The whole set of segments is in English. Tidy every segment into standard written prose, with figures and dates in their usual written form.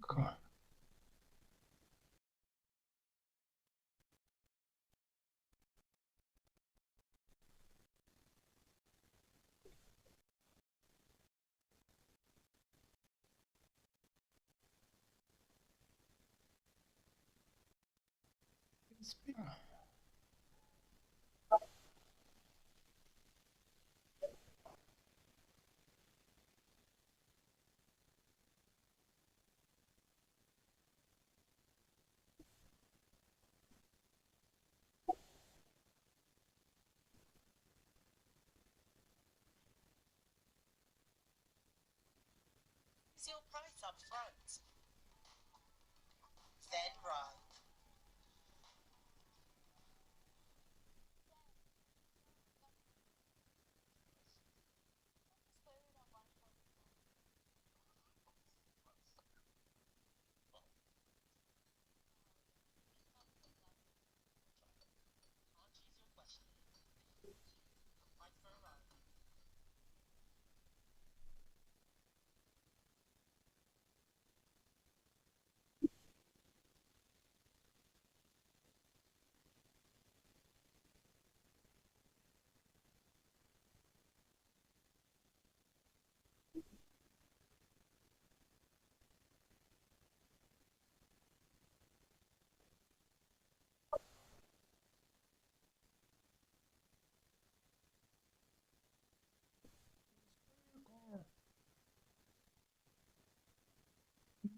Cool.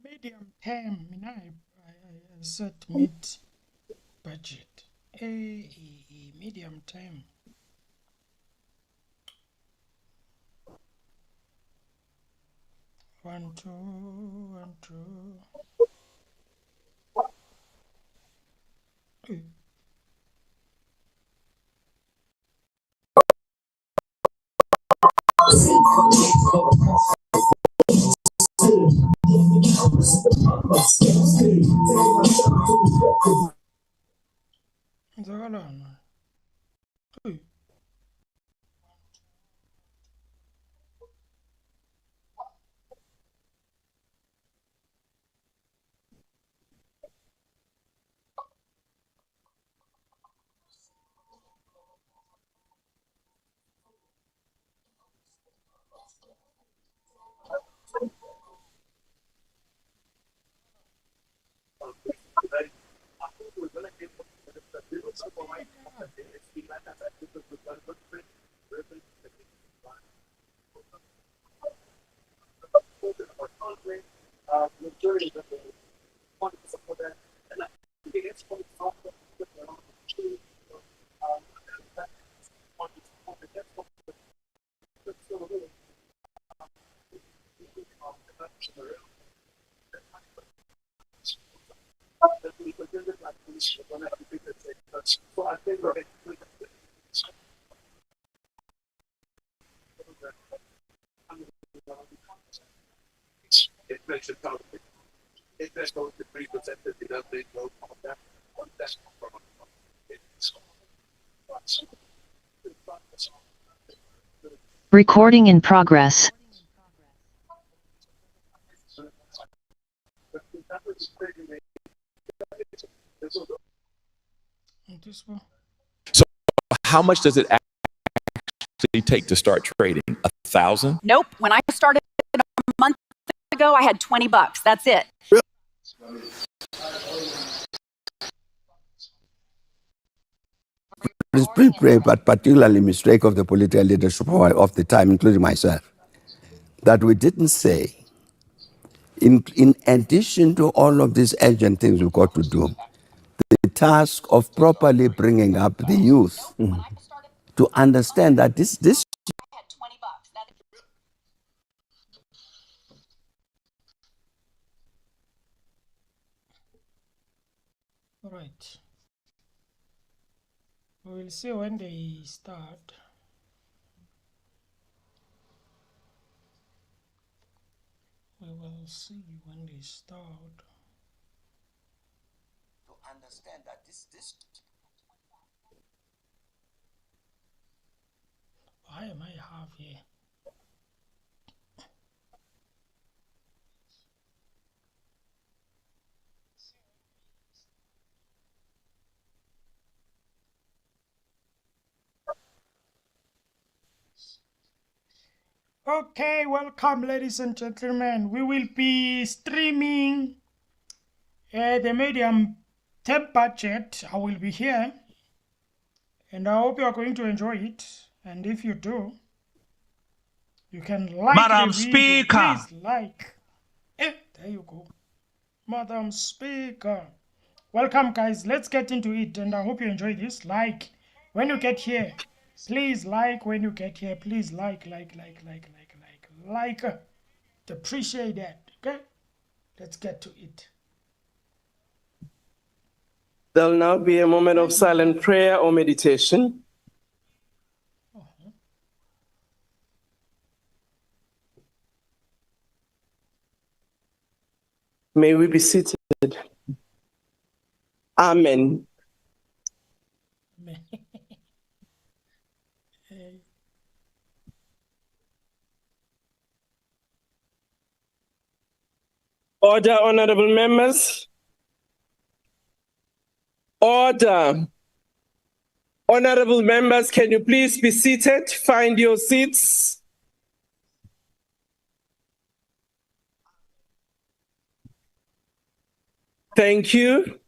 Medium term, I set mid budget. Medium term. 1, 2, 1, 2. Nzakalana. Recording in progress. So how much does it actually take to start trading? 1,000? Nope. When I started a month ago, I had $20. That's it. It is pretty but particularly mistake of the political leadership of the time, including myself, that we didn't say, in addition to all of these urgent things we've got to do, the task of properly bringing up the youth to understand that this Right. We'll see when they start. We will see when they start. to understand that this Why am I half here? Okay, welcome, ladies and gentlemen. We will be streaming the medium-term budget. I will be here, and I hope you are going to enjoy it. And if you do, you can like Madam the video. Speaker. Please like. There you go. Madam Speaker. Welcome, guys. Let's get into it, and I hope you enjoy this. Like when you get here. Please like when you get here. Please like. Appreciate that. Okay? Let's get to it. There'll now be a moment of silent prayer or meditation. May we be seated. Amen. Order, honorable members. Order. Honorable members, can you please be seated? Find your seats. Thank you.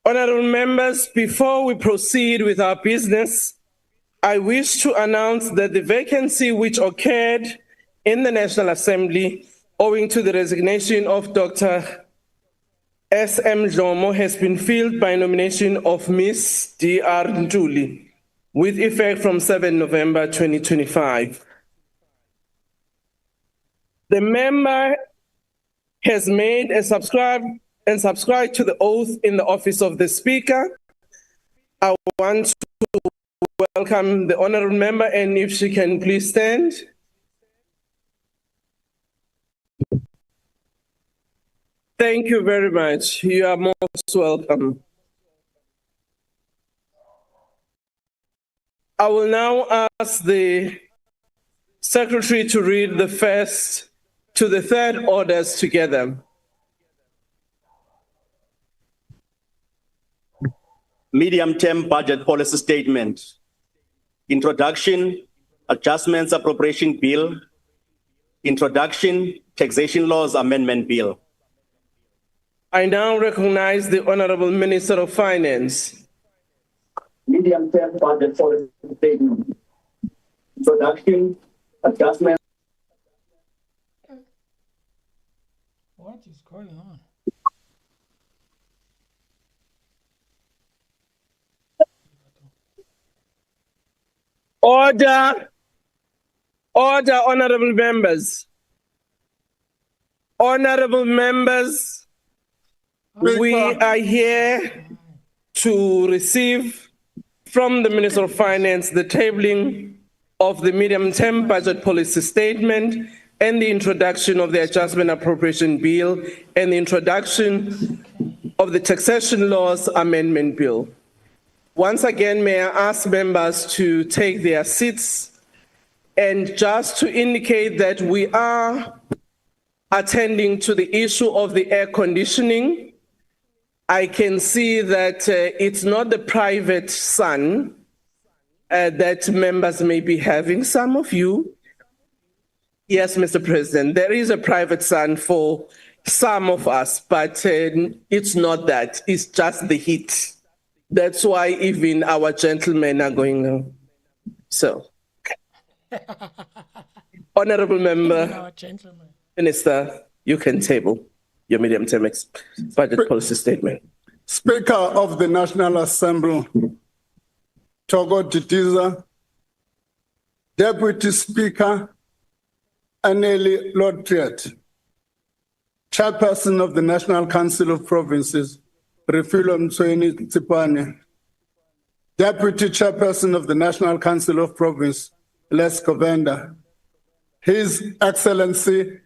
Honorable members, before we proceed with our business, I wish to announce that the vacancy which occurred in the National Assembly owing to the resignation of Dr. S.M. Dlomo has been filled by nomination of Ms. D.R. Ntuli with effect from 7 November 2025. The member has made and subscribed to the oath in the office of the Speaker. I want to welcome the honorable member, and if she can please stand. Thank you very much. You are most welcome. I will now ask the Secretary to read the first to the third orders together. Medium-term budget policy statement. Introduction, Adjustments Appropriation Bill. Introduction, Taxation Laws Amendment Bill. I now recognize the Honorable Minister of Finance. Medium-term budget policy statement. Introduction, Adjustments. What is going on? Order, order, honorable members. Honorable members, we are here to receive from the Minister of Finance the tabling of the medium-term budget policy statement and the introduction of the Adjustment Appropriation Bill and the introduction of the Taxation Laws Amendment Bill. Once again, may I ask members to take their seats, and just to indicate that we are attending to the issue of the air conditioning. I can see that it's not the private sun that members may be having, some of you. Yes, Mr. President, there is a private sun for some of us, but it's not that, it's just the heat. That's why even our gentlemen are going on. So, honorable member, Minister, you can table your medium-term budget policy statement. Speaker of the National Assembly, Togo Titiza, Deputy Speaker, Anneli Lodtriat, Chairperson of the National Council of Provinces, Refilo Mtsweni Tsipane, Deputy Chairperson of the National Council of Province, Les Govenda, His Excellency,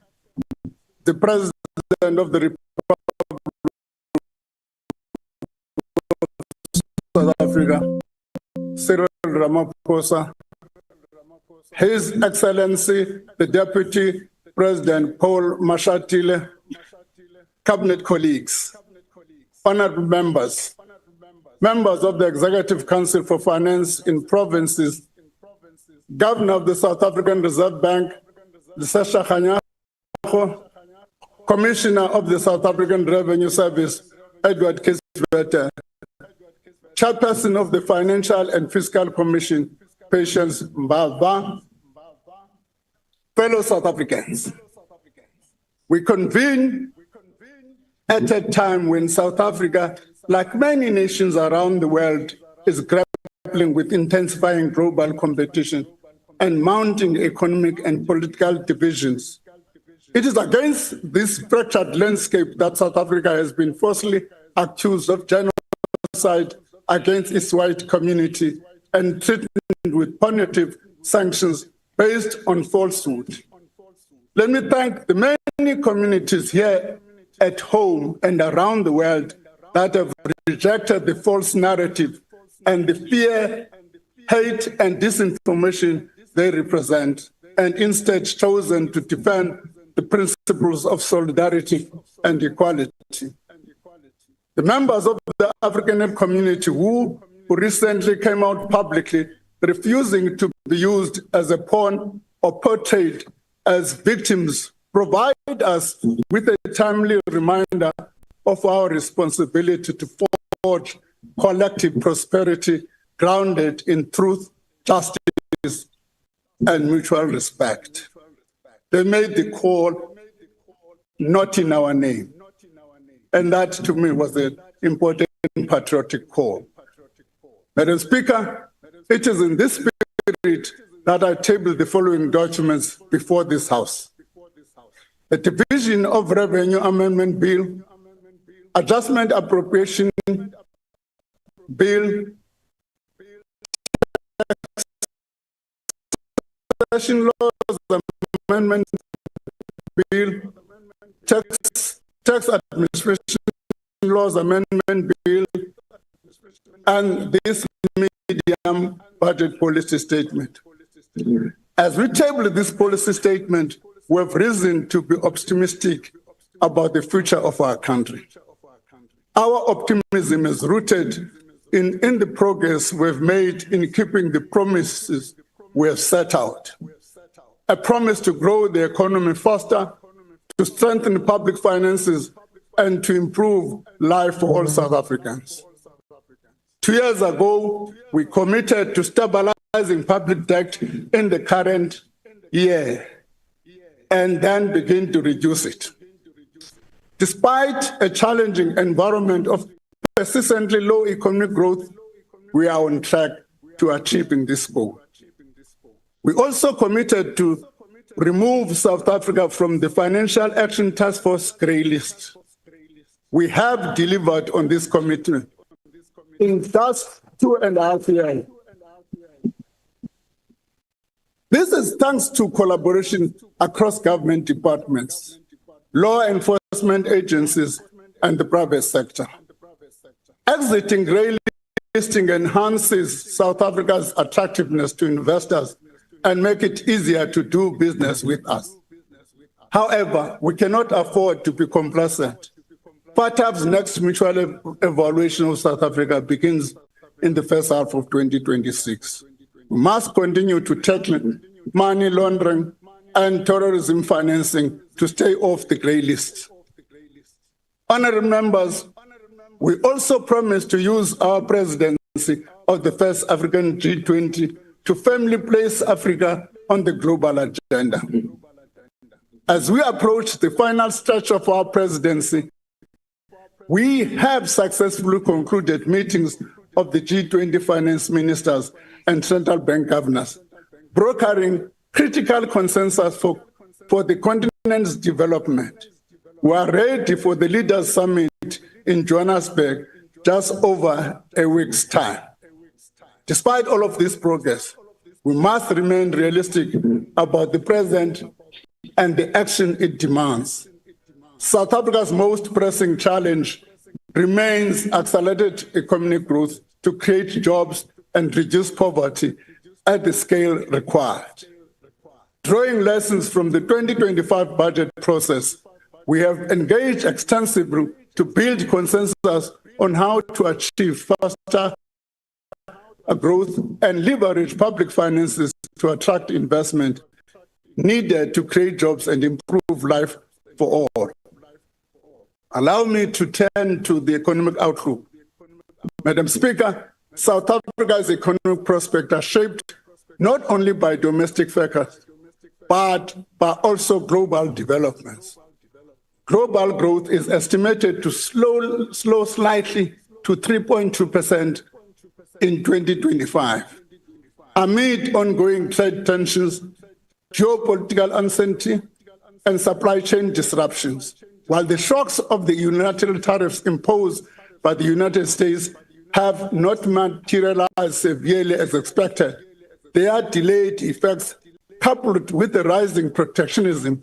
the President of the Republic of South Africa, Cyril Ramaphosa, His Excellency, the Deputy President Paul Mashatile, Cabinet colleagues, honorable members, members of the Executive Council for Finance in provinces Governor of the South African Reserve Bank, Lesesha Kganyago, Commissioner of the South African Revenue Service, Edward Kisbete, Chairperson of the Financial and Fiscal Commission, Patience Mbava, fellow South Africans. We convene at a time when South Africa, like many nations around the world, is grappling with intensifying global competition and mounting economic and political divisions. It is against this fractured landscape that South Africa has been falsely accused of genocide against its white community and threatened with punitive sanctions based on falsehood. Let me thank the many communities here at home and around the world that have rejected the false narrative and the fear, hate, and disinformation they represent, and instead chosen to defend the principles of solidarity and equality. The members of the African community who recently came out publicly refusing to be used as a pawn or portrayed as victims provide us with a timely reminder of our responsibility to forge collective prosperity grounded in truth, justice, and mutual respect. They made the call not in our name. And that, to me, was an important patriotic call. Madam Speaker, it is in this spirit that I table the following documents before this House. The Division of Revenue Amendment Bill, Adjustment Appropriation Bill, Taxation Laws Amendment Bill, Tax Administration Laws Amendment Bill, and this medium budget policy statement. As we table this policy statement, we have reason to be optimistic about the future of our country. Our optimism is rooted in the progress we've made in keeping the promises we have set out. A promise to grow the economy faster, to strengthen public finances, and to improve life for all South Africans. 2 years ago, we committed to stabilizing public debt in the current year and then begin to reduce it. Despite a challenging environment of persistently low economic growth, we are on track to achieving this goal. We also committed to remove South Africa from the Financial Action Task Force grey list. We have delivered on this commitment in just 2.5 years. This is thanks to collaboration across government departments, law enforcement agencies, and the private sector. Exiting grey listing enhances South Africa's attractiveness to investors and make it easier to do business with us. However, we cannot afford to be complacent. FATF's next mutual evaluation of South Africa begins in the first half of 2026. We must continue to tackle money laundering and terrorism financing to stay off the grey list. Honourable members, we also promise to use our presidency of the first African G20 to firmly place Africa on the global agenda. As we approach the final stretch of our presidency, we have successfully concluded meetings of the G20 finance ministers and central bank governors, brokering critical consensus for the continent's development. We are ready for the Leaders' Summit in Johannesburg just over a week's time. Despite all of this progress, we must remain realistic about the present and the action it demands. South Africa's most pressing challenge remains accelerated economic growth to create jobs and reduce poverty at the scale required. Drawing lessons from the 2025 budget process, we have engaged extensively to build consensus on how to achieve faster growth and leverage public finances to attract investment needed to create jobs and improve life for all. Allow me to turn to the economic outlook. Madam Speaker, South Africa's economic prospects are shaped not only by domestic factors, but by also global developments. Global growth is estimated to slow slightly to 3.2% in 2025. Amid ongoing trade tensions, geopolitical uncertainty, and supply chain disruptions, while the shocks of the unilateral tariffs imposed by the United States have not materialized severely as expected, their delayed effects, coupled with the rising protectionism,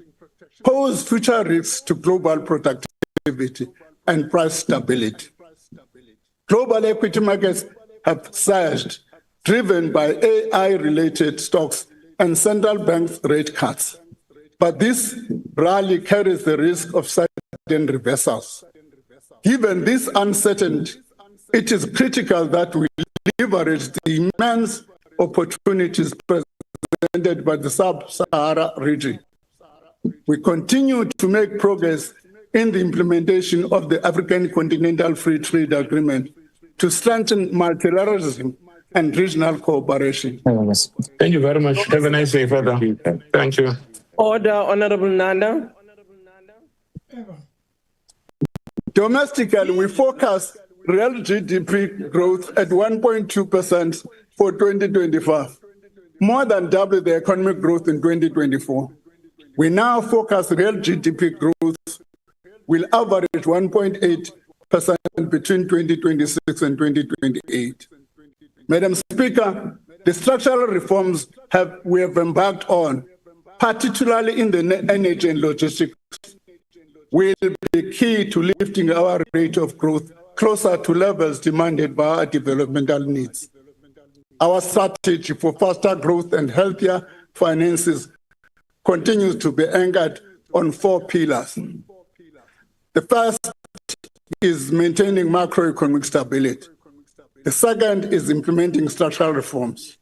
pose future risks to global productivity and price stability. Global equity markets have surged, driven by AI-related stocks and central bank rate cuts. But this rally carries the risk of sudden reversals. Given this uncertainty, it is critical that we leverage the immense opportunities presented by the Sub-Sahara region. We continue to make progress in the implementation of the African Continental Free Trade Agreement to strengthen multilateralism and regional cooperation. Thank you very much. Have a nice day, Father. Thank you. Order, Honorable Nanda. Domestically, we forecast real GDP growth at 1.2% for 2025, more than double the economic growth in 2024. We now forecast real GDP growth will average 1.8% between 2026 and 2028. Madam Speaker, the structural reforms we have embarked on, particularly in the energy and logistics, will be key to lifting our rate of growth closer to levels demanded by our developmental needs. Our strategy for faster growth and healthier finances continues to be anchored on 4 pillars. The first is maintaining macroeconomic stability. The second is implementing structural reforms.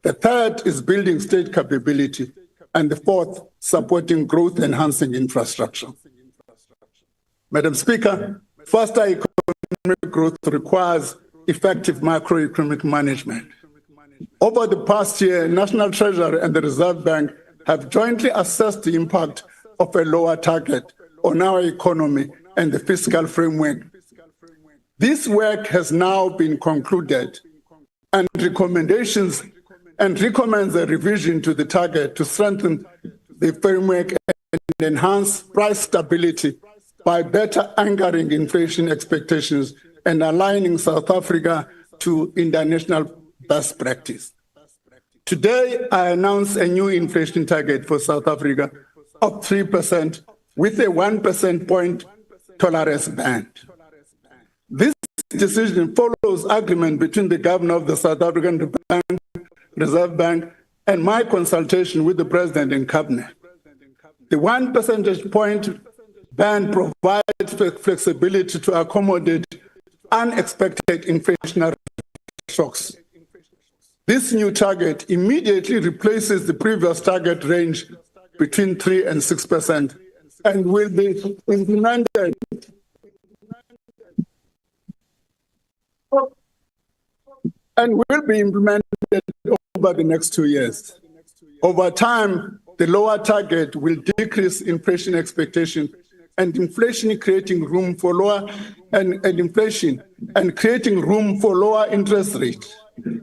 The third is building state capability. And the fourth, supporting growth-enhancing infrastructure. Madam Speaker, faster economic growth requires effective macroeconomic management. Over the past year, National Treasury and the Reserve Bank have jointly assessed the impact of a lower target on our economy and the fiscal framework. This work has now been concluded, and recommends a revision to the target to strengthen the framework and enhance price stability by better anchoring inflation expectations and aligning South Africa to international best practice. Today, I announce a new inflation target for South Africa of 3% with a 1% point tolerance band. This decision follows agreement between the governor of the South African Reserve Bank and my consultation with the President and Cabinet. The 1 percentage point band provides flexibility to accommodate unexpected inflationary shocks. This new target immediately replaces the previous target range between 3% and 6% and will be implemented over the next 2 years. Over time, the lower target will decrease inflation expectation and creating room for lower interest rates.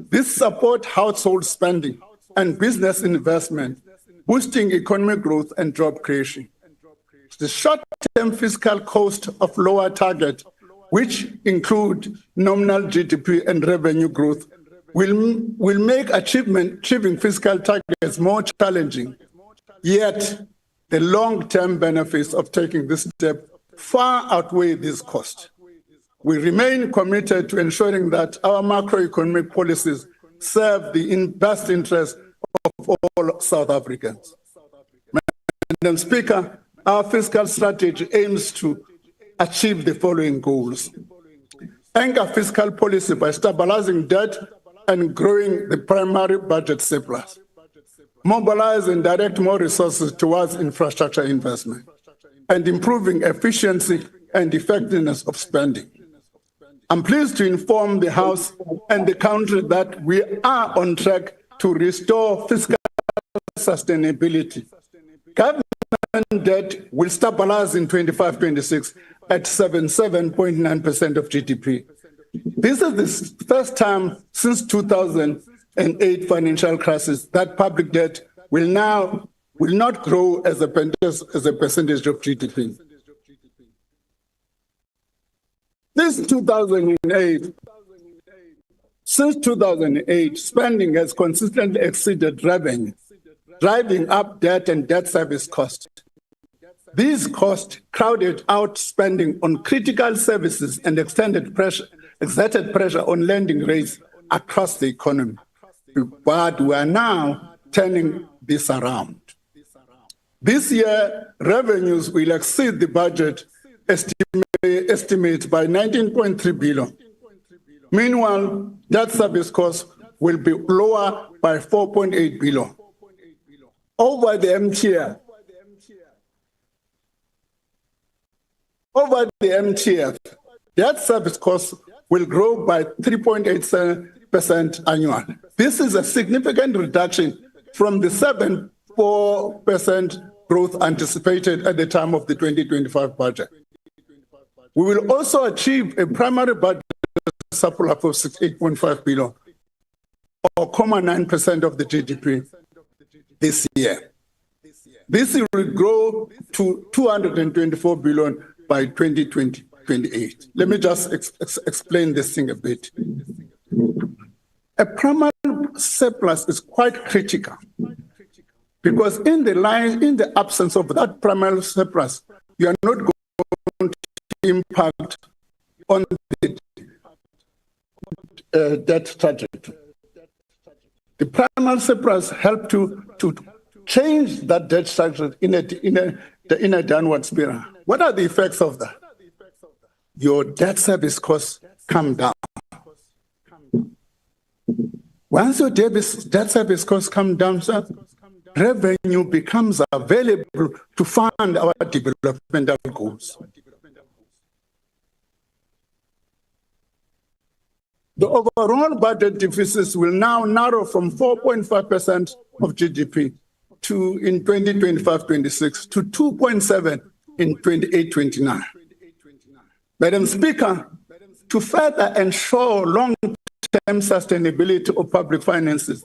This supports household spending and business investment, boosting economic growth and job creation. The short-term fiscal cost of lower target, which include nominal GDP and revenue growth, will make achieving fiscal targets more challenging. Yet, the long-term benefits of taking this step far outweigh this cost. We remain committed to ensuring that our macroeconomic policies serve the best interest of all South Africans. Madam Speaker, our fiscal strategy aims to achieve the following goals: anchor fiscal policy by stabilizing debt and growing the primary budget surplus. Mobilize and direct more resources towards infrastructure investment and improving efficiency and effectiveness of spending. I'm pleased to inform the House and the country that we are on track to restore fiscal sustainability. Government debt will stabilize in 25-26 at 77.9% of GDP. This is the first time since 2008 financial crisis that public debt will not grow as a percentage of GDP. Since 2008, spending has consistently exceeded revenue, driving up debt and debt service costs. These costs crowded out spending on critical services and exerted pressure on lending rates across the economy. But we are now turning this around. This year, revenues will exceed the budget estimates by 19.3 billion. Meanwhile, debt service costs will be lower by 4.8 billion. Over the MTF, debt service costs will grow by 3.87% annually. This is a significant reduction from the 7.4% growth anticipated at the time of the 2025 budget. We will also achieve a primary budget surplus of 68.5 billion, or 0.9% of the GDP this year. This will grow to 224 billion by 2028. Let me just explain this thing a bit. A primary surplus is quite critical because in the absence of that primary surplus, you are not going to impact on the debt trajectory. The primary surplus help to change that debt structure in a downward spiral. What are the effects of that? Your debt service costs come down. Once your debt service costs come down, sir, revenue becomes available to fund our developmental goals. The overall budget deficits will now narrow from 4.5% of GDP in 2025-26 to 2.7% in 28-29. Madam Speaker, to further ensure long-term sustainability of public finances,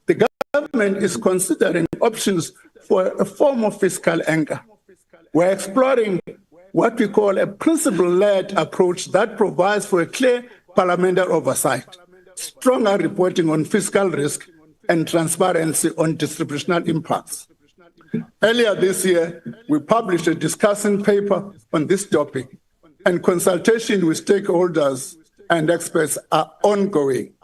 the government is considering options for a form of fiscal anchor. We're exploring what we call a principle-led approach that provides for a clear parliamentary oversight, stronger reporting on fiscal risk, and transparency on distributional impacts. Earlier this year, we published a discussion paper on this topic, and consultation with stakeholders and experts are ongoing.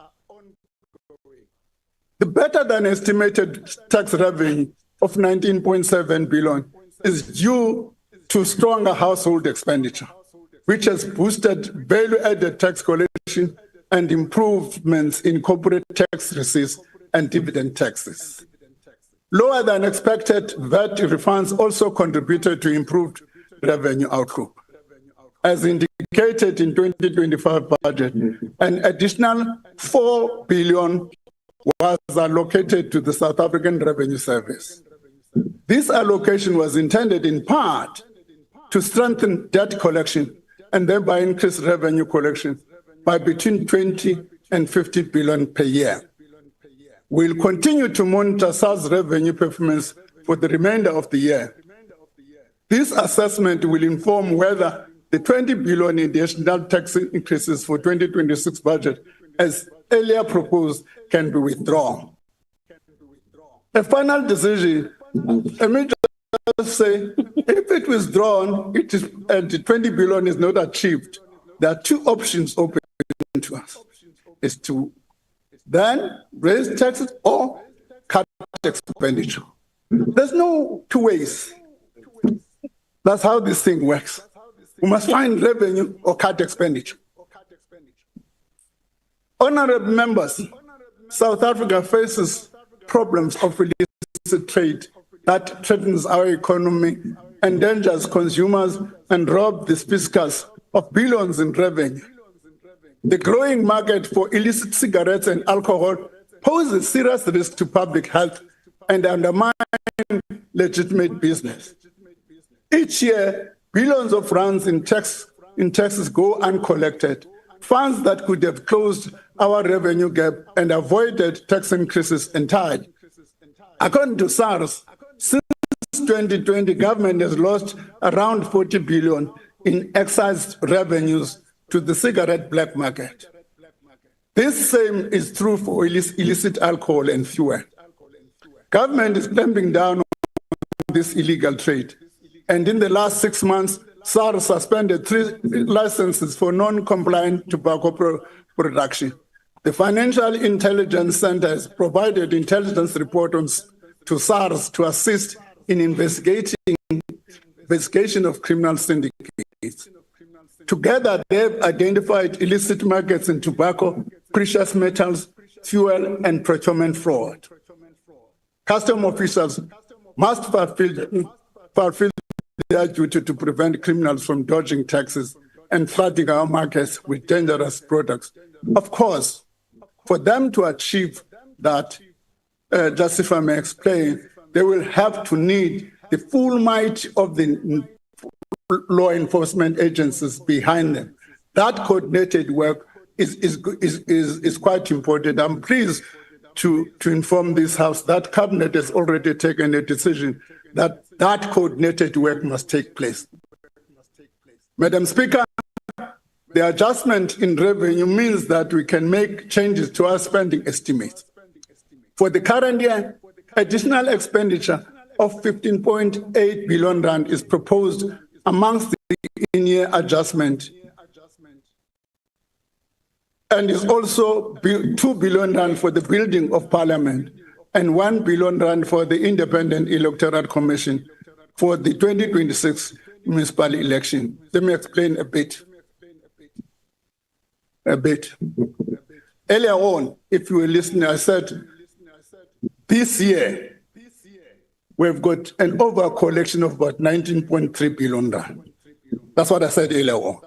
The better than estimated tax revenue of 19.7 billion is due to stronger household expenditure, which has boosted value-added tax collection and improvements in corporate tax receipts and dividend taxes. Lower than expected VAT refunds also contributed to improved revenue outlook. As indicated in 2025 budget, an additional 4 billion was allocated to the South African Revenue Service. This allocation was intended in part to strengthen debt collection and thereby increase revenue collection by between 20 and 50 billion per year. We'll continue to monitor SARS revenue performance for the remainder of the year. This assessment will inform whether the 20 billion additional tax increases for 2026 budget, as earlier proposed, can be withdrawn. A final decision, let me just say, if it withdrawn, and the 20 billion is not achieved, there are two options open to us. Is to then raise taxes or cut expenditure. There's no two ways. That's how this thing works. We must find revenue or cut expenditure. Honorable members, South Africa faces problems of illicit trade that threatens our economy, endangers consumers, and robs the fiscus of billions in revenue. The growing market for illicit cigarettes and alcohol poses serious risk to public health and undermines legitimate business. Each year, billions of rands in taxes go uncollected, funds that could have closed our revenue gap and avoided tax increases entirely. According to SARS, since 2020, government has lost around 40 billion in excise revenues to the cigarette black market. This same is true for illicit alcohol and fuel. Government is clamping down on this illegal trade. And in the last 6 months, SARS suspended 3 licenses for non-compliant tobacco production. The Financial Intelligence Center has provided intelligence reports to SARS to assist in investigation of criminal syndicates. Together, they've identified illicit markets in tobacco, precious metals, fuel, and procurement fraud. Custom officials must fulfill their duty to prevent criminals from dodging taxes and flooding our markets with dangerous products. Of course, for them to achieve that, just if I may explain, they will have to need the full might of the law enforcement agencies behind them. That coordinated work is quite important. I'm pleased to inform this House that Cabinet has already taken a decision that coordinated work must take place. Madam Speaker, the adjustment in revenue means that we can make changes to our spending estimates. For the current year, additional expenditure of 15.8 billion rand is proposed amongst the in-year adjustment, and is also 2 billion rand for the building of Parliament and 1 billion rand for the Independent Electoral Commission for the 2026 municipal election. Let me explain a bit. Earlier on, if you were listening, I said this year we've got an over collection of about 19.3 billion rand. That's what I said earlier on.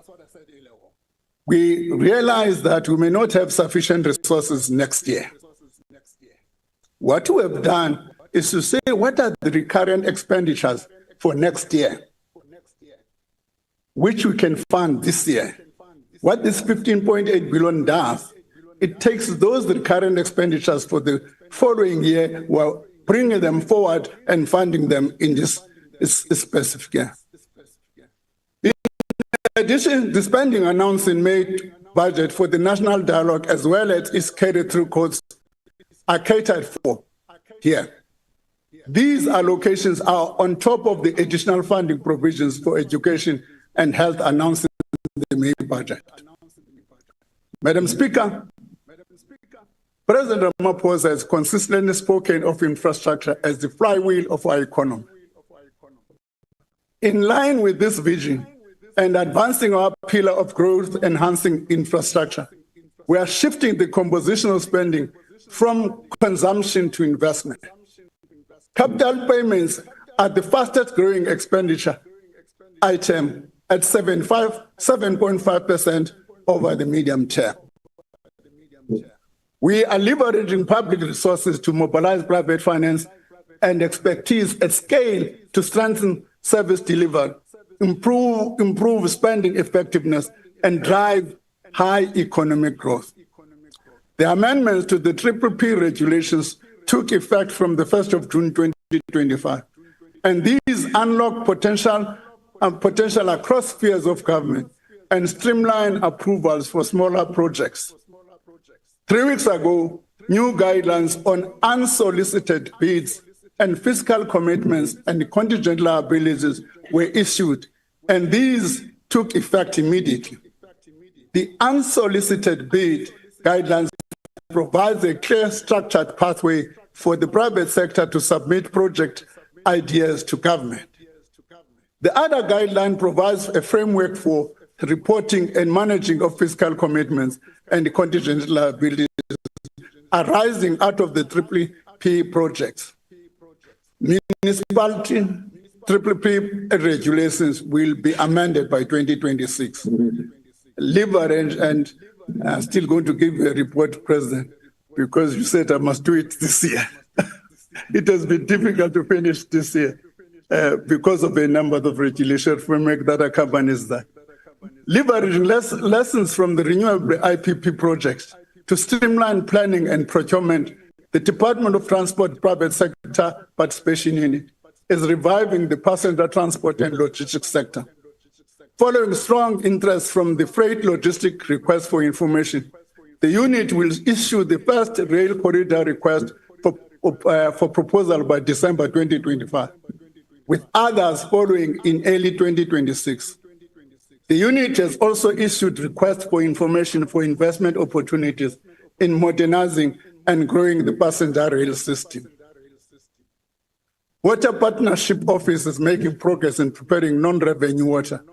We realize that we may not have sufficient resources next year. What we have done is to say, what are the recurrent expenditures for next year, which we can fund this year? What this 15.8 billion does, it takes those recurrent expenditures for the following year while bringing them forward and funding them in this specific year. In addition, the spending announced in May budget for the national dialogue as well as its carry-through costs are catered for here. These allocations are on top of the additional funding provisions for education and health announced in the May budget. Madam Speaker, President Ramaphosa has consistently spoken of infrastructure as the flywheel of our economy. In line with this vision and advancing our pillar of growth enhancing infrastructure, we are shifting the composition of spending from consumption to investment. Capital payments are the fastest growing expenditure item at 7.5% over the medium term. We are leveraging public resources to mobilize private finance and expertise at scale to strengthen service delivery, improve spending effectiveness, and drive high economic growth. The amendments to the PPP regulations took effect from the 1st of June 2025, and these unlock potential across spheres of government and streamline approvals for smaller projects. 3 weeks ago, new guidelines on unsolicited bids and fiscal commitments and contingent liabilities were issued, and these took effect immediately. The unsolicited bid guidelines provides a clear structured pathway for the private sector to submit project ideas to government. The other guideline provides a framework for reporting and managing of fiscal commitments and contingent liabilities arising out of the PPP projects. Municipality PPP regulations will be amended by 2026. Leverage, and I'm still going to give you a report, President, because you said I must do it this year. It has been difficult to finish this year because of a number of regulation framework that accompanies that. Leveraging lessons from the renewable IPP projects to streamline planning and procurement, the Department of Transport Private Sector Participation Unit is reviving the passenger transport and logistics sector. Following strong interest from the freight logistic request for information, the unit will issue the first rail corridor request for proposal by December 2025, with others following in early 2026. The unit has also issued requests for information for investment opportunities in modernizing and growing the passenger rail system. Water Partnership Office is making progress in preparing non-revenue water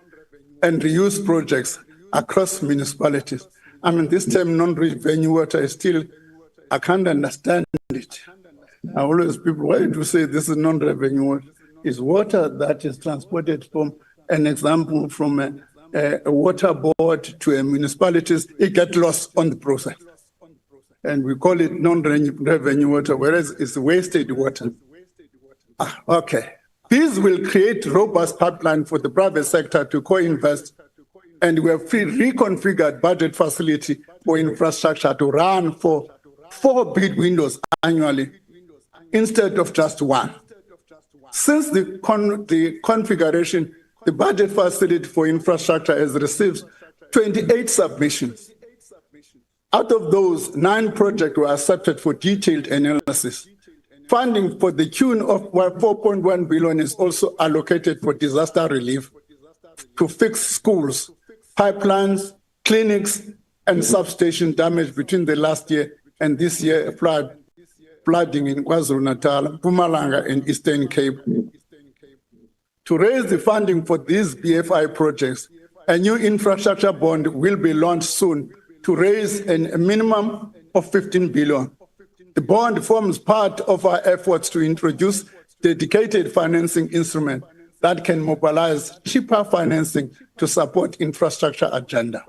and reuse projects across municipalities. I mean, this term non-revenue water is still, I can't understand it. I always, people, why do you say this is non-revenue water? It's water that is transported from, an example, from a water board to a municipalities, it gets lost on the process. And we call it non-revenue water, whereas it's wasted water. Okay. These will create robust pipeline for the private sector to co-invest, and we have reconfigured budget facility for infrastructure to run for 4 bid windows annually instead of just one. Since the configuration, the budget facility for infrastructure has received 28 submissions. Out of those, 9 projects were accepted for detailed analysis. Funding for the tune of 4.1 billion is also allocated for disaster relief to fix schools, pipelines, clinics, and substation damage between the last year and this year flooding in KwaZulu-Natal, Mpumalanga, and Eastern Cape. To raise the funding for these BFI projects, a new infrastructure bond will be launched soon to raise a minimum of 15 billion. The bond forms part of our efforts to introduce dedicated financing instrument that can mobilize cheaper financing to support infrastructure agenda.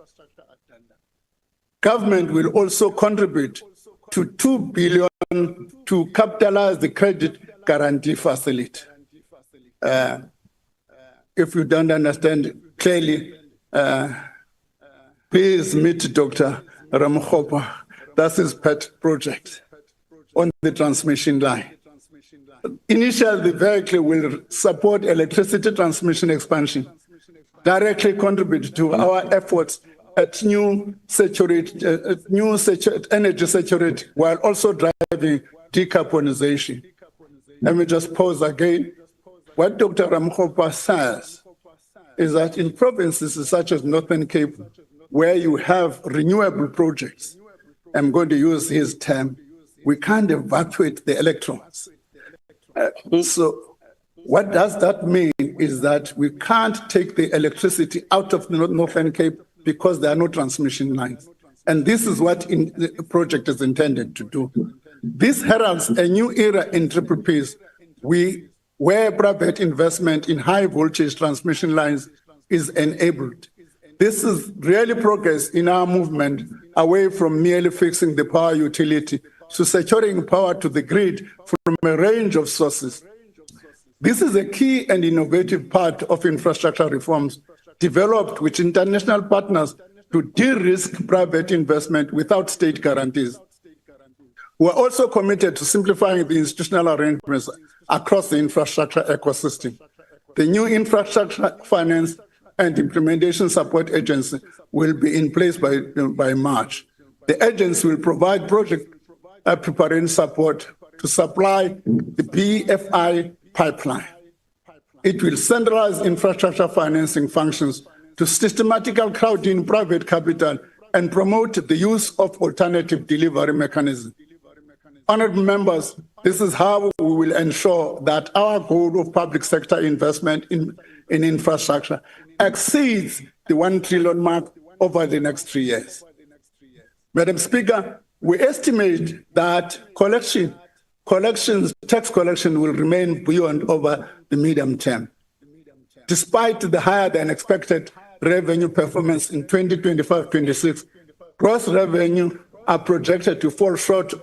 Government will also contribute to 2 billion to capitalize the credit guarantee facility. If you don't understand clearly, please meet Dr. Ramokgopa. That's his pet project on the transmission line. Initially, the vehicle will support electricity transmission expansion, directly contribute to our efforts at energy security, while also driving decarbonization. Let me just pause again. What Dr. Ramokgopa says is that in provinces such as Northern Cape, where you have renewable projects, I'm going to use his term, we can't evacuate the electrons. So what does that mean is that we can't take the electricity out of the Northern Cape because there are no transmission lines. And this is what the project is intended to do. This heralds a new era in PPPs, where private investment in high voltage transmission lines is enabled. This is really progress in our movement away from merely fixing the power utility to securing power to the grid from a range of sources. This is a key and innovative part of infrastructure reforms developed with international partners to de-risk private investment without state guarantees. We're also committed to simplifying the institutional arrangements across the infrastructure ecosystem. The new infrastructure finance and implementation support agency will be in place by March. The agency will provide project preparation support to supply the BFI pipeline. It will centralize infrastructure financing functions to systematically crowd in private capital and promote the use of alternative delivery mechanisms. Honorable members, this is how we will ensure that our goal of public sector investment in infrastructure exceeds the 1 trillion mark over the next 3 years. Madam Speaker, We estimate that tax collection will remain buoyant over the medium term. Despite the higher than expected revenue performance in 2025-26, gross revenue are projected to fall short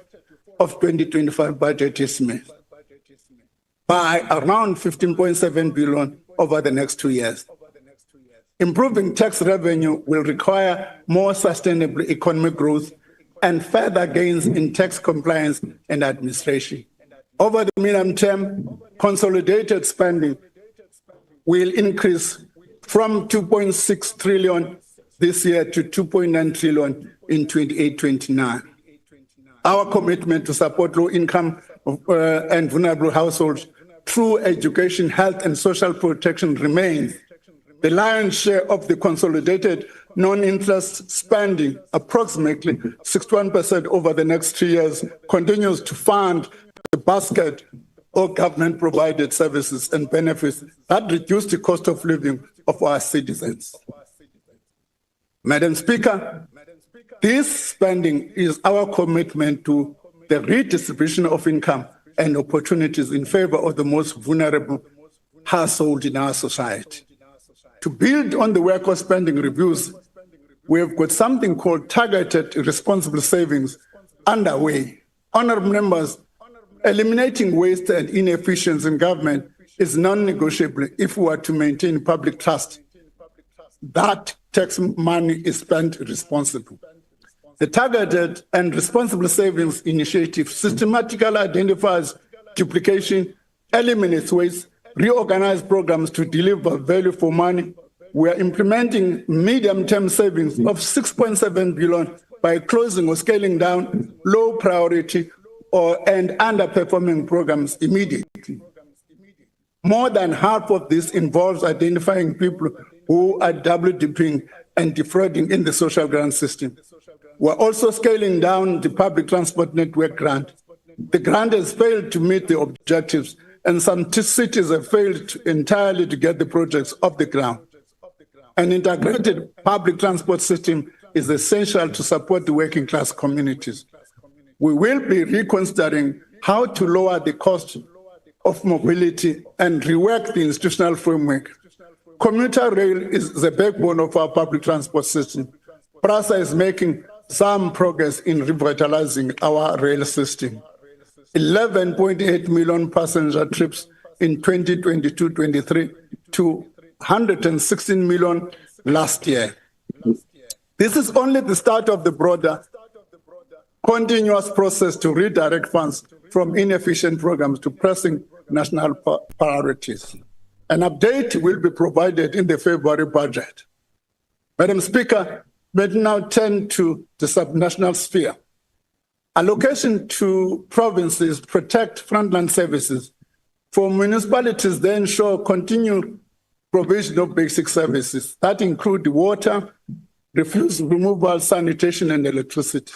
of 2025 budget estimate by around 15.7 billion over the next 2 years. Improving tax revenue will require more sustainable economic growth and further gains in tax compliance and administration. Over the medium term, consolidated spending will increase from 2.6 trillion this year to 2.9 trillion in 28-29. Our commitment to support low-income and vulnerable households through education, health, and social protection remains. The lion's share of the consolidated non-interest spending, approximately 61% over the next 3 years, continues to fund the basket of government-provided services and benefits that reduce the cost of living of our citizens. Madam Speaker, this spending is our commitment to the redistribution of income and opportunities in favor of the most vulnerable households in our society. To build on the work of spending reviews, we have got something called targeted responsible savings underway. Honourable members, eliminating waste and inefficiency in government is non-negotiable if we are to maintain public trust that tax money is spent responsibly. The Targeted and Responsible Savings Initiative systematically identifies duplication, eliminates waste, reorganizes programs to deliver value for money. We are implementing medium-term savings of 6.7 billion by closing or scaling down low priority and underperforming programs immediately. More than half of this involves identifying people who are double dipping and defrauding in the social grant system. We're also scaling down the public transport network grant. The grant has failed to meet the objectives, and some cities have failed entirely to get the projects off the ground. An integrated public transport system is essential to support the working class communities. We will be reconsidering how to lower the cost of mobility and rework the institutional framework. Commuter rail is the backbone of our public transport system. PRASA is making some progress in revitalizing our rail system. 11.8 million passenger trips in 2022-23 to 116 million last year. This is only the start of the broader continuous process to redirect funds from inefficient programs to pressing national priorities. An update will be provided in the February budget. Madam Speaker, let me now turn to the subnational sphere. Allocation to provinces protect frontline services. For municipalities, they ensure continued provision of basic services that include water, refuse removal, sanitation, and electricity.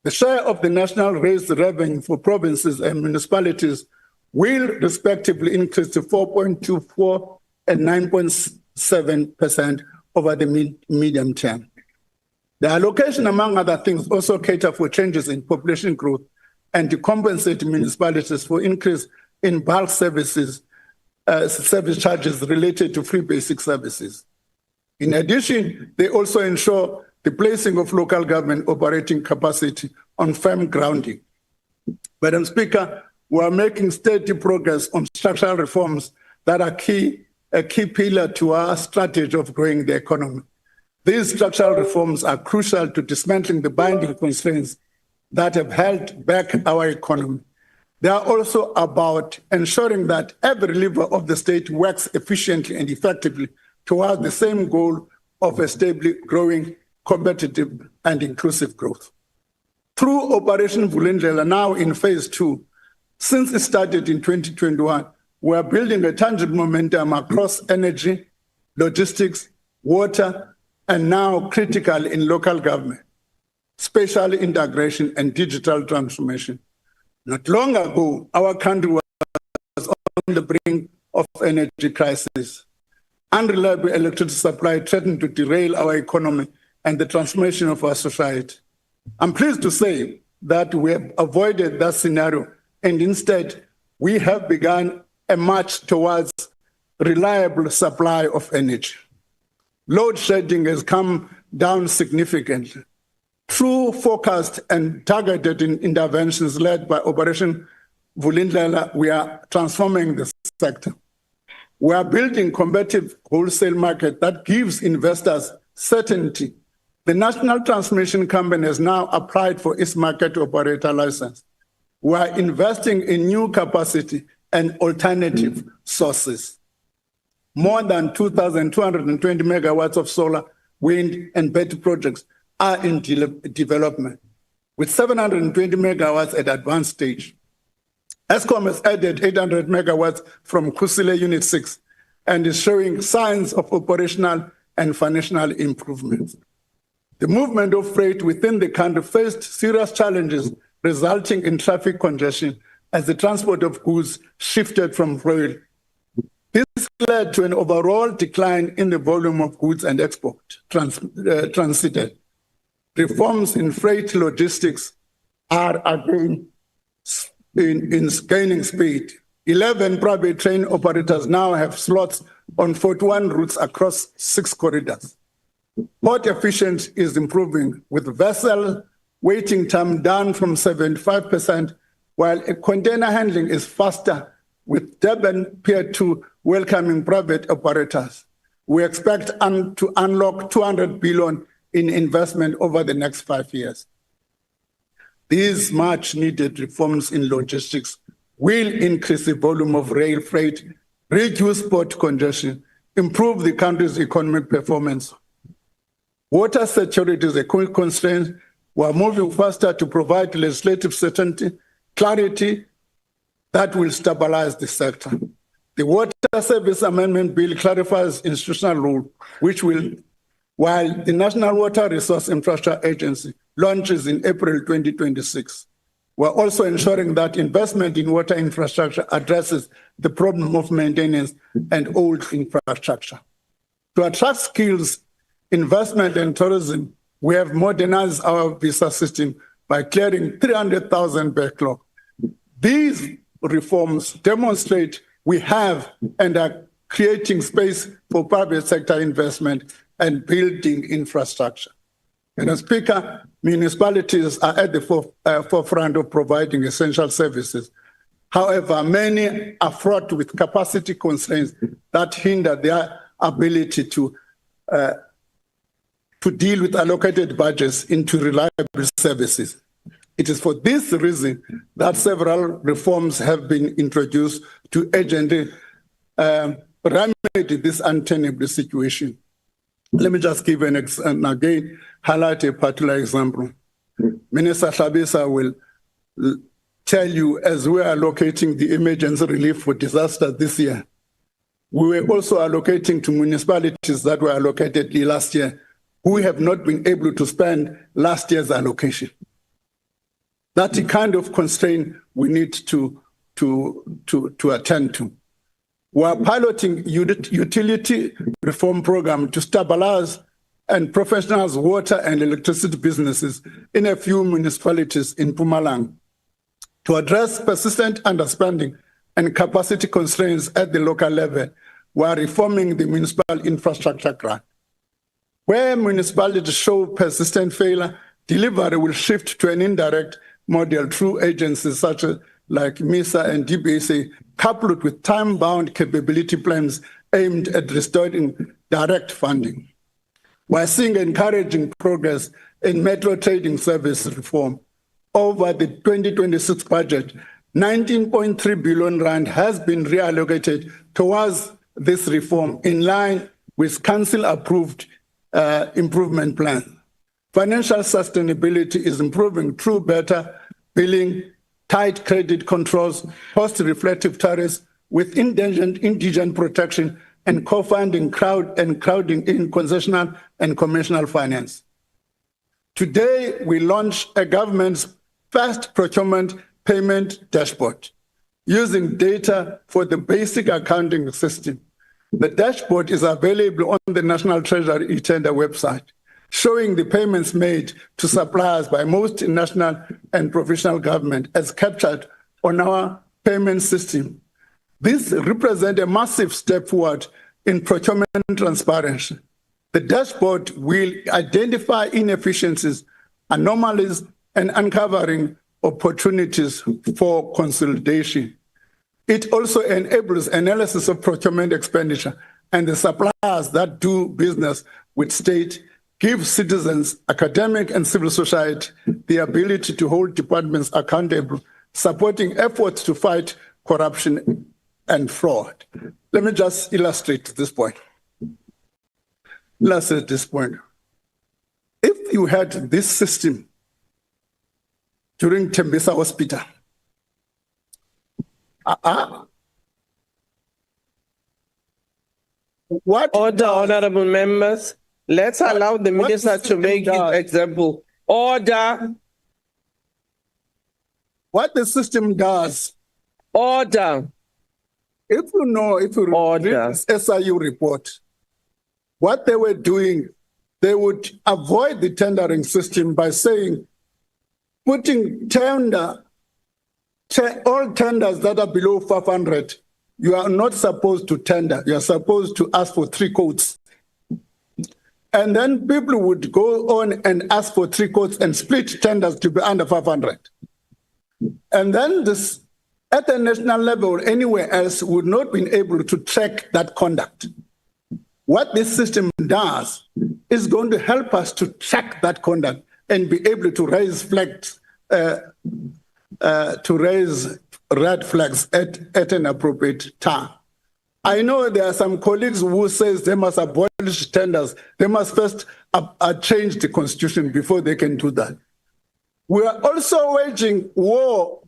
The share of the national raised revenue for provinces and municipalities will respectively increase to 4.24% and 9.7% over the medium term. The allocation, among other things, also cater for changes in population growth and to compensate municipalities for increase in bulk services, service charges related to free basic services. In addition, they also ensure the placing of local government operating capacity on firm grounding. Madam Speaker, we are making steady progress on structural reforms that are a key pillar to our strategy of growing the economy. These structural reforms are crucial to dismantling the binding constraints that have held back our economy. They are also about ensuring that every lever of the state works efficiently and effectively toward the same goal of a stably growing, competitive, and inclusive growth. Through Operation Vulindlela, now in phase 2, since it started in 2021, we are building a tangible momentum across energy, logistics, water, and now critical in local government, spatial integration and digital transformation. Not long ago, our country was on the brink of energy crisis. Unreliable electricity supply threatened to derail our economy and the transformation of our society. I'm pleased to say that we have avoided that scenario, and instead we have begun a march towards reliable supply of energy. Load shedding has come down significantly. Through focused and targeted interventions led by Operation Vulindlela, we are transforming the sector. We are building competitive wholesale market that gives investors certainty. The National Transmission Company has now applied for its market operator license. We are investing in new capacity and alternative sources. More than 2,220 megawatts of solar, wind, and battery projects are in development, with 720 megawatts at advanced stage. Eskom has added 800 megawatts from Kusile Unit 6 and is showing signs of operational and financial improvements. The movement of freight within the country faced serious challenges, resulting in traffic congestion as the transport of goods shifted from rail. This led to an overall decline in the volume of goods and export transited. Reforms in freight logistics are again in gaining speed. 11 private train operators now have slots on 41 routes across 6 corridors. Port efficiency is improving, with vessel waiting time down from 75%, while container handling is faster, with Durban Pier 2 welcoming private operators. We expect to unlock 200 billion in investment over the next 5 years. These much-needed reforms in logistics will increase the volume of rail freight, reduce port congestion, improve the country's economic performance. Water security is a quick constraint. We are moving faster to provide legislative certainty, clarity that will stabilize the sector. The Water Service Amendment Bill clarifies institutional rule, which will, while the National Water Resource Infrastructure Agency launches in April 2026. We're also ensuring that investment in water infrastructure addresses the problem of maintenance and old infrastructure. To attract skills, investment, and tourism, we have modernized our visa system by clearing 300,000 backlog. These reforms demonstrate we have and are creating space for private sector investment and building infrastructure. And as Speaker, municipalities are at the forefront of providing essential services. However, many are fraught with capacity constraints that hinder their ability to deal with allocated budgets into reliable services. It is for this reason that several reforms have been introduced to urgently remedy this untenable situation. Let me just give and again highlight a particular example. Minister Hlabisa will tell you, as we are allocating the emergency relief for disaster this year, we were also allocating to municipalities that were allocated last year, who have not been able to spend last year's allocation. That's the kind of constraint we need to attend to. We are piloting utility reform program to stabilize and professionalize water and electricity businesses in a few municipalities in Mpumalanga. To address persistent underspending and capacity constraints at the local level, we are reforming the municipal infrastructure grant. Where municipalities show persistent failure, delivery will shift to an indirect model through agencies such as like MISA and DBSA, coupled with time-bound capability plans aimed at restoring direct funding. We're seeing encouraging progress in metro trading service reform. Over the 2026 budget, 19.3 billion rand has been reallocated towards this reform in line with council-approved improvement plan. Financial sustainability is improving through better billing, tight credit controls, cost-reflective tariffs with indigent protection, and co-funding crowding in concessional and commercial finance. Today, we launch a government's first procurement payment dashboard using data for the basic accounting system. The dashboard is available on the National Treasury e-tender website, showing the payments made to suppliers by most national and provincial government as captured on our payment system. This represents a massive step forward in procurement transparency. The dashboard will identify inefficiencies, anomalies, and uncovering opportunities for consolidation. It also enables analysis of procurement expenditure and the suppliers that do business with state, give citizens, academic and civil society the ability to hold departments accountable, supporting efforts to fight corruption and fraud. Let me just illustrate this point. Illustrate this point. If you had this system during Tembisa Hospital, what Order, honorable members. Let's allow the minister to make his example. Order. What the system does. Order. If you read this SIU report, what they were doing, they would avoid the tendering system by saying, putting all tenders that are below 500, you are not supposed to tender. You are supposed to ask for 3 quotes. And then people would go on and ask for 3 quotes and split tenders to be under 500. And then this, at the national level, anywhere else would not be able to track that conduct. What this system does is going to help us to track that conduct and be able to raise flags, to raise red flags at an appropriate time. I know there are some colleagues who says they must abolish tenders. They must first change the constitution before they can do that. We are also waging war.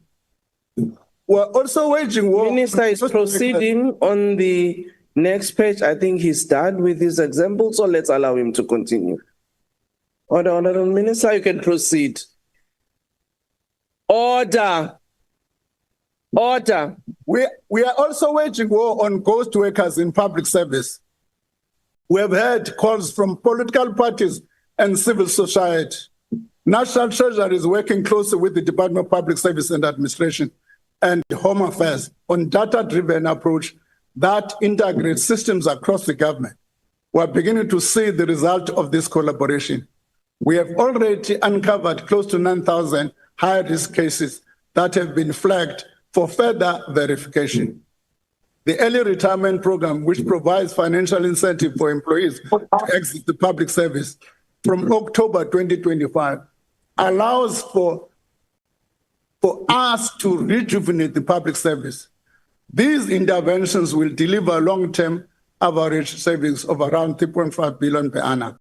We're also waging war. Minister is proceeding on the next page. I think he's done with his example, so let's allow him to continue. Order, honorable minister, you can proceed. Order. Order. We are also waging war on ghost workers in public service. We have heard calls from political parties and civil society. National Treasury is working closely with the Department of Public Service and Administration and Home Affairs on data-driven approach that integrates systems across the government. We're beginning to see the result of this collaboration. We have already uncovered close to 9,000 high-risk cases that have been flagged for further verification. The early retirement program, which provides financial incentive for employees to exit the public service from October 2025, allows for us to rejuvenate the public service. These interventions will deliver long-term average savings of around 3.5 billion per annum.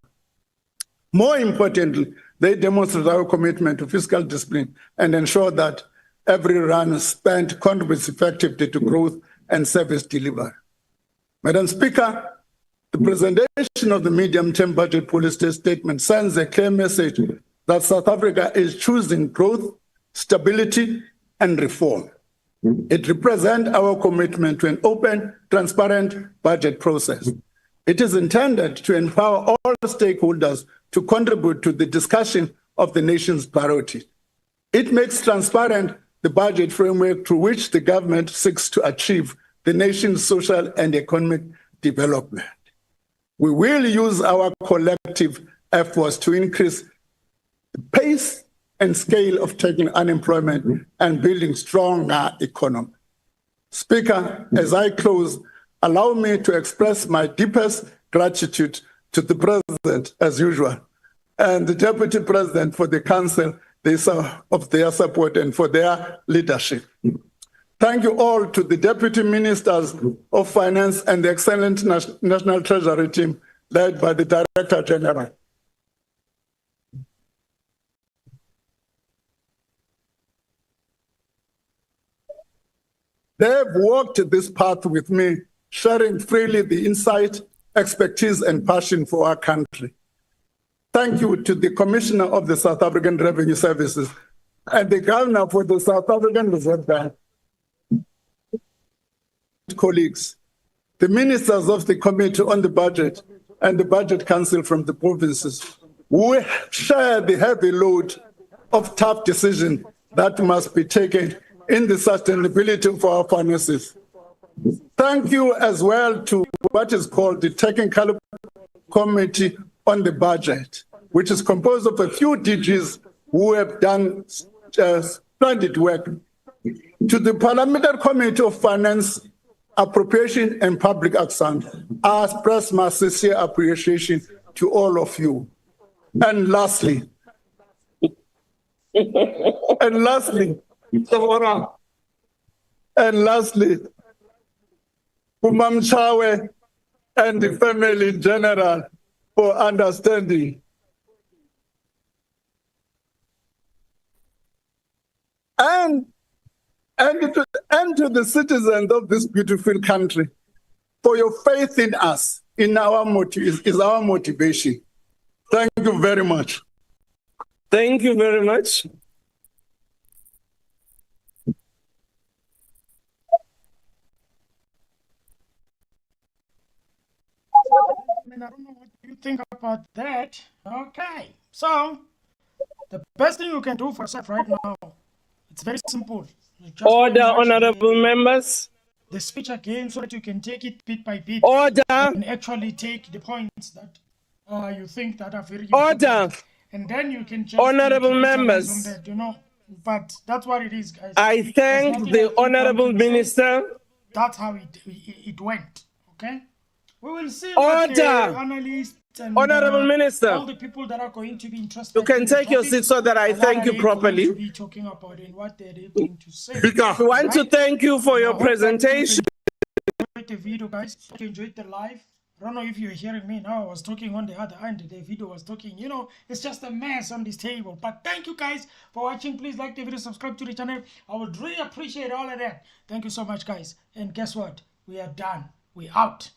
More importantly, they demonstrate our commitment to fiscal discipline and ensure that every rand spent contributes effectively to growth and service delivery. Madam Speaker, the presentation of the medium-term budget policy statement sends a clear message that South Africa is choosing growth, stability, and reform. It represents our commitment to an open, transparent budget process. It is intended to empower all stakeholders to contribute to the discussion of the nation's priorities. It makes transparent the budget framework through which the government seeks to achieve the nation's social and economic development. We will use our collective efforts to increase the pace and scale of tackling unemployment and building stronger economy. Speaker, as I close, allow me to express my deepest gratitude to the President, as usual, and the Deputy President for the Council of their support and for their leadership. Thank you all to the Deputy Ministers of Finance and the excellent National Treasury team led by the Director General. They have walked this path with me, sharing freely the insight, expertise, and passion for our country. Thank you to the Commissioner of the South African Revenue Services and the Governor for the South African Reserve Bank. Colleagues, the ministers of the Committee on the Budget and the Budget Council from the provinces, we share the heavy load of tough decisions that must be taken in the sustainability of our finances. Thank you as well to what is called the Technical Committee on the Budget, which is composed of a few DGs who have done splendid work. To the Parliamentary Committee of Finance, Appropriation and Public Action, I express my sincere appreciation to all of you. And lastly, Umam Chawe and the family in general for understanding. And to the citizens of this beautiful country, for your faith in us, in our is our motivation. Thank you very much. Thank you very much. I don't know what you think about that. Okay, so the best thing you can do for yourself right now, it's very simple. You just Order, watch honorable members. the speech again so that you can take it bit by bit. Order. And actually take the points that you think that are very important. Order. And then you can just Honorable members. on that, you know. But that's what it is, guys. I thank the honorable minister. That's how it went. Okay. We will see Order. what the analysts and Honorable Minister, all the people that are going to be interested. You can take your seat so that I thank you properly. To be talking about and what they're going to say. I want to thank you for your presentation. Enjoyed the video, guys. Hope you enjoyed the live. I don't know if you're hearing me now. I was talking on the other end. The video was talking. You know, it's just a mess on this table. But thank you guys for watching. Please like the video, subscribe to the channel. I would really appreciate all of that. Thank you so much, guys. And guess what? We are done. We're out.